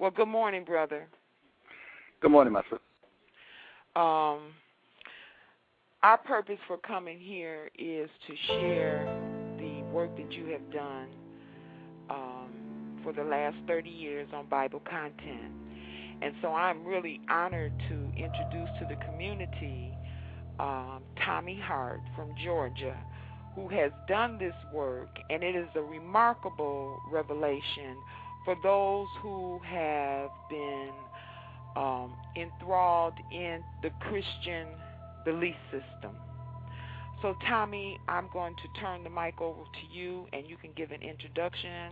Well, good morning, brother. Good morning, my sister. Our purpose for coming here is to share the work that you have done for the last 30 years on Bible content. And so I'm really honored to introduce to the community Tommy Hart from Georgia, who has done this work, and it is a remarkable revelation for those who have been enthralled in the Christian belief system. So, Tommy, I'm going to turn the mic over to you, and you can give an introduction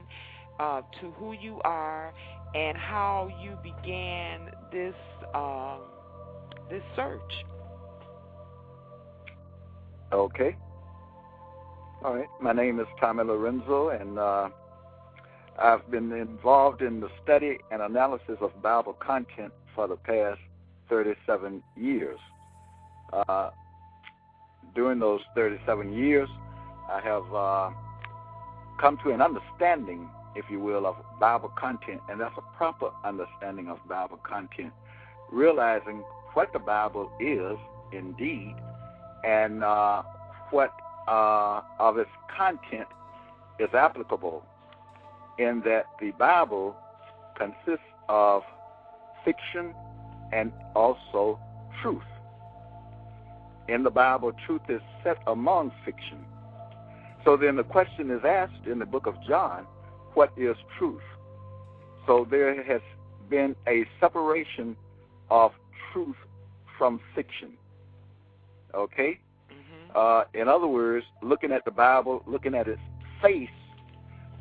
to who you are and how you began this search. Okay. All right. My name is Tommy Lorenzo, and I've been involved in the study and analysis of Bible content for the past 37 years. During those 37 years, I have come to an understanding, if you will, of Bible content, and that's a proper understanding of Bible content, realizing what the Bible is indeed and what of its content is applicable, in that the Bible consists of fiction and also truth. In the Bible, truth is set among fiction. So then the question is asked in the book of John, what is truth? So there has been a separation of truth from fiction. Okay? In other words, looking at the Bible, looking at its face,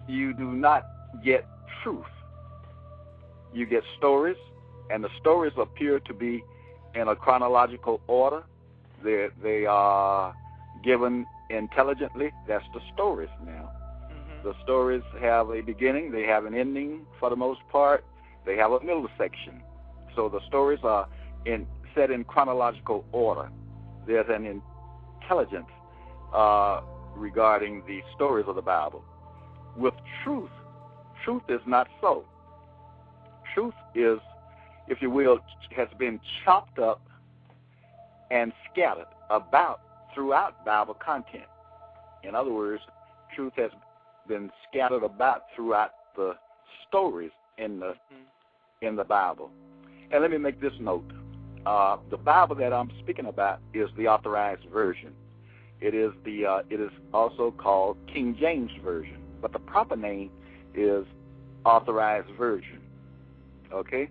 you do not get truth. You get stories, and the stories appear to be in a chronological order. They are given intelligently. That's the stories now. The stories have a beginning. They have an ending for the most part. They have a middle section. So the stories are set in chronological order. There's an intelligence regarding the stories of the Bible. With truth is not so. Truth is, if you will, has been chopped up and scattered about throughout Bible content. In other words, truth has been scattered about throughout the stories in the Bible. And let me make this note. The Bible that I'm speaking about is the Authorized version. It is also called King James Version, but the proper name is Authorized version. Okay?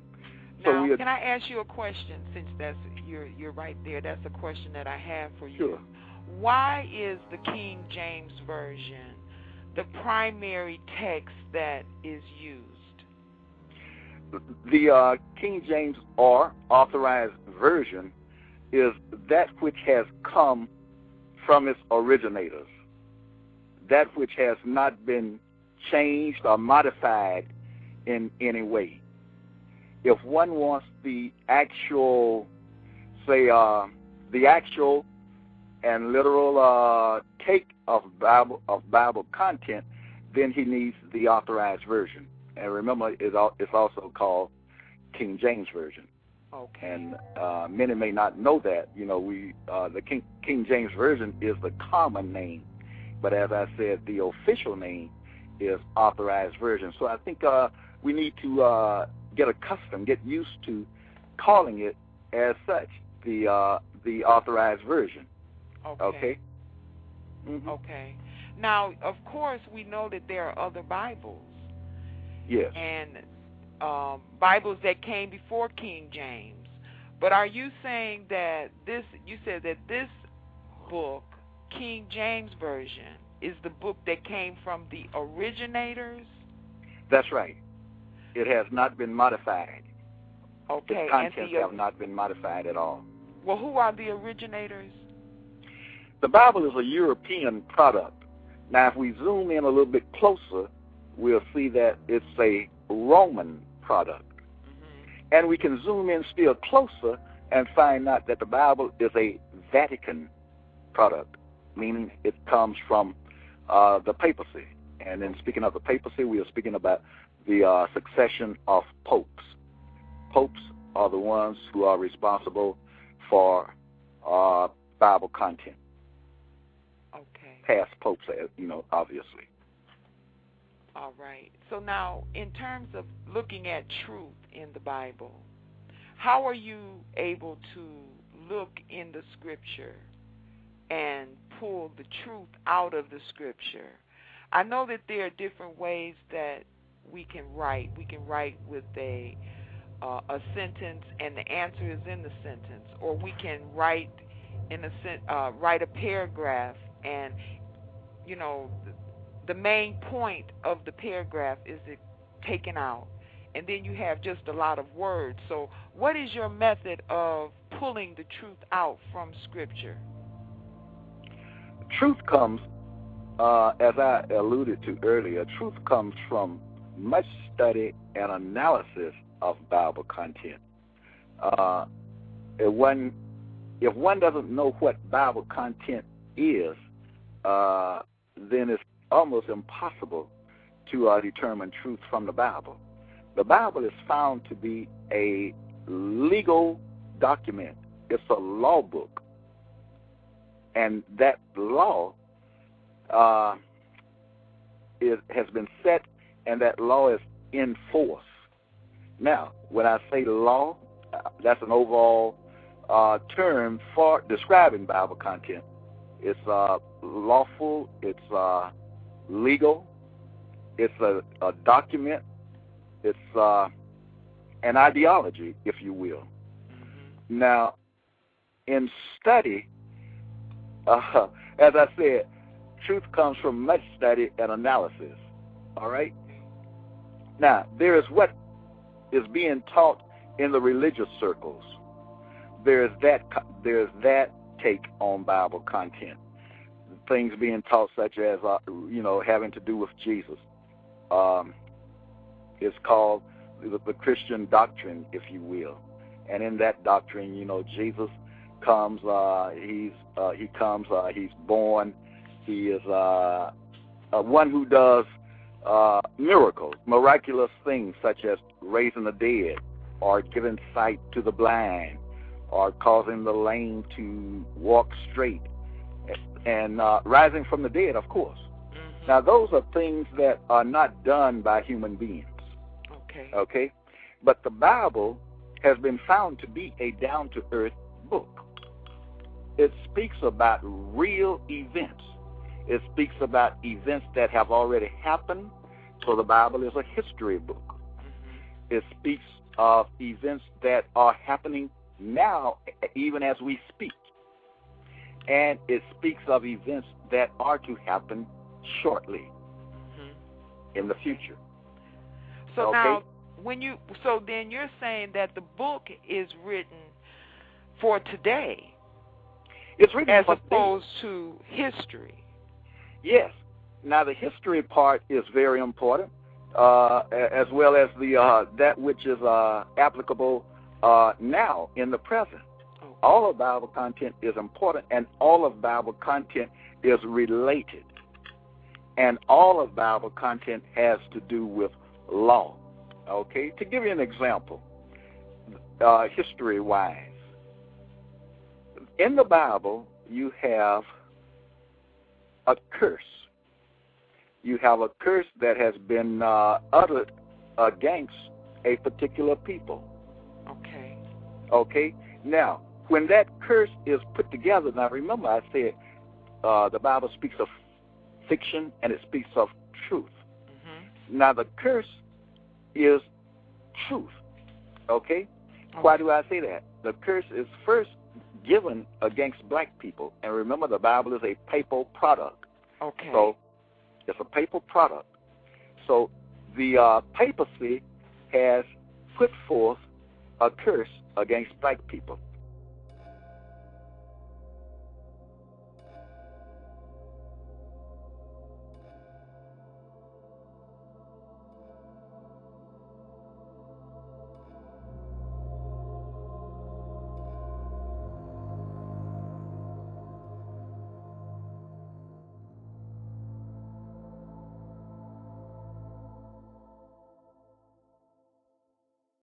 Now, can I ask you a question? Since you're right there, that's a question that I have for you. Sure. Why is the King James Version the primary text that is used? The King James or Authorized version is that which has come from its originators, that which has not been changed or modified in any way. If one wants the actual, and literal take of Bible content, then he needs the Authorized version. And remember, it's also called King James Version. Okay. And many may not know that. You know, the King James Version is the common name, but as I said, the official name is Authorized Version. So I think we need to get used to calling it as such, the Authorized Version. Okay. Okay. Okay. Now, of course, we know that there are other Bibles. Yes. And Bibles that came before King James. But are you saying that you said that this book, King James Version, is the book that came from the originators? That's right. It has not been modified. Okay. Its contents have not been modified at all. Well, who are the originators? The Bible is a European product. Now, if we zoom in a little bit closer, we'll see that it's a Roman product. And we can zoom in still closer and find out that the Bible is a Vatican product, meaning it comes from the papacy. And then speaking of the papacy, we are speaking about the succession of popes. Popes are the ones who are responsible for Bible content. Okay. Past popes, obviously. All right. So now, in terms of looking at truth in the Bible, how are you able to look in the Scripture and pull the truth out of the Scripture? I know that there are different ways that we can write. We can write with a sentence, and the answer is in the sentence, or we can write write a paragraph, and the main point of the paragraph is taken out, and then you have just a lot of words. So what is your method of pulling the truth out from Scripture? Truth comes, as I alluded to earlier, truth comes from much study and analysis of Bible content. If one doesn't know what Bible content is, then it's almost impossible to determine truth from the Bible. The Bible is found to be a legal document. It's a law book. And that law has been set, and that law is in force. Now, when I say law, that's an overall term for describing Bible content. It's lawful, it's legal, it's a document, it's an ideology, if you will. Mm-hmm. Now, in study, as I said, truth comes from much study and analysis. All right? Now, there is what is being taught in the religious circles. There's that take on Bible content. Things being taught such as, having to do with Jesus. It's called the Christian doctrine, if you will. And in that doctrine, Jesus comes, he's born, he is one who does miracles, miraculous things such as raising the dead, or giving sight to the blind, or causing the lame to walk straight, and rising from the dead, of course. Mm-hmm. Now, those are things that are not done by human beings. Okay? But the Bible has been found to be a down-to-earth book. It speaks about real events. It speaks about events that have already happened, so the Bible is a history book. Mm-hmm. It speaks of events that are happening now, even as we speak. And it speaks of events that are to happen shortly, mm-hmm. in the future. So now, then you're saying that the book is written for today. It's written as opposed to history. Yes. Now, the history part is very important, as well as the that which is applicable now in the present. Okay. All of Bible content is important, and all of Bible content is related. And all of Bible content has to do with law. Okay? To give you an example, history-wise, in the Bible, you have a curse. You have a curse that has been uttered against a particular people. Okay. Okay? Now, when that curse is put together, now remember I said the Bible speaks of fiction and it speaks of truth. Mm-hmm. Now, the curse is truth. Okay? Why do I say that? The curse is first given against black people. And remember, the Bible is a papal product. Okay. So it's a papal product. So the papacy has put forth a curse against black people.